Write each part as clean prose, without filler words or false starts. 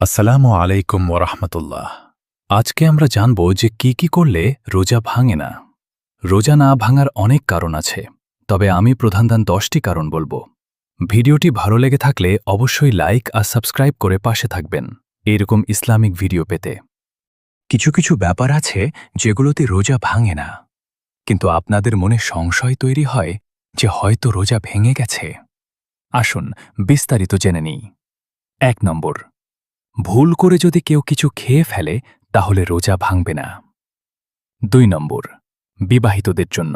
আসসালামু আলাইকুম ওরহমতুল্লাহ। আজকে আমরা জানব যে কি করলে রোজা ভাঙে না। রোজা না ভাঙার অনেক কারণ আছে, তবে আমি প্রধান 10টি কারণ বলবো। ভিডিওটি ভালো লেগে থাকলে অবশ্যই লাইক আর সাবস্ক্রাইব করে পাশে থাকবেন এইরকম ইসলামিক ভিডিও পেতে। কিছু কিছু ব্যাপার আছে যেগুলোতে রোজা ভাঙে না, কিন্তু আপনাদের মনে সংশয় তৈরি হয় যে হয়তো রোজা ভেঙে গেছে। আসুন বিস্তারিত জেনে নিই। 1 নম্বর, ভুল করে যদি কেউ কিছু খেয়ে ফেলে তাহলে রোজা ভাঙবে না। 2 নম্বর, বিবাহিতদের জন্য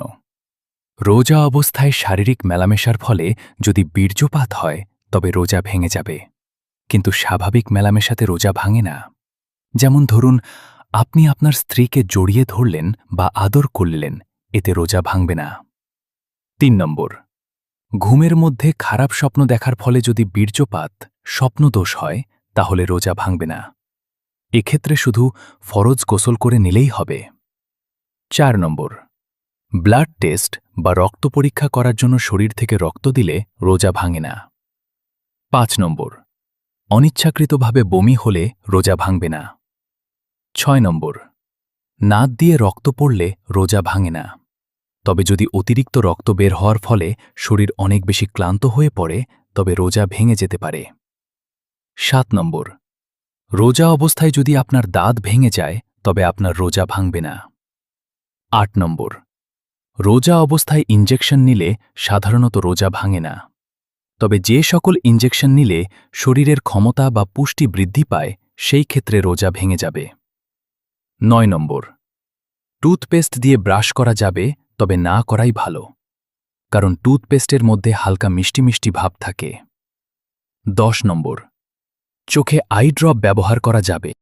রোজা অবস্থায় শারীরিক মেলামেশার ফলে যদি বীর্যপাত হয় তবে রোজা ভেঙে যাবে, কিন্তু স্বাভাবিক মেলামেশাতে রোজা ভাঙে না। যেমন ধরুন, আপনি আপনার স্ত্রীকে জড়িয়ে ধরলেন বা আদর করলেন, এতে রোজা ভাঙবে না। 3 নম্বর, ঘুমের মধ্যে খারাপ স্বপ্ন দেখার ফলে যদি বীর্যপাত স্বপ্নদোষ হয় তাহলে রোজা ভাঙবে না। এক্ষেত্রে শুধু ফরজ গোসল করে নিলেই হবে। 4 নম্বর, ব্লাড টেস্ট বা রক্ত পরীক্ষা করার জন্য শরীর থেকে রক্ত দিলে রোজা ভাঙে না। 5 নম্বর, অনিচ্ছাকৃতভাবে বমি হলে রোজা ভাঙবে না। 6 নম্বর, নাক দিয়ে রক্ত পড়লে রোজা ভাঙে না, তবে যদি অতিরিক্ত রক্ত বের হওয়ার ফলে শরীর অনেক বেশি ক্লান্ত হয়ে পড়ে তবে রোজা ভেঙে যেতে পারে। 7 নম্বর, রোজা অবস্থায় যদি আপনার দাঁত ভেঙে যায় তবে আপনার রোজা ভাঙবে না। 8 নম্বর, রোজা অবস্থায় ইনজেকশন নিলে সাধারণত রোজা ভাঙে না, তবে যে সকল ইনজেকশন নিলে শরীরের ক্ষমতা বা পুষ্টি বৃদ্ধি পায় সেই ক্ষেত্রে রোজা ভেঙে যাবে। 9 নম্বর, টুথপেস্ট দিয়ে ব্রাশ করা যাবে, তবে না করাই ভালো, কারণ টুথপেস্টের মধ্যে হালকা মিষ্টি মিষ্টি ভাব থাকে। 10 নম্বর, চোখে আই ড্রপ ব্যবহার করা যাবে,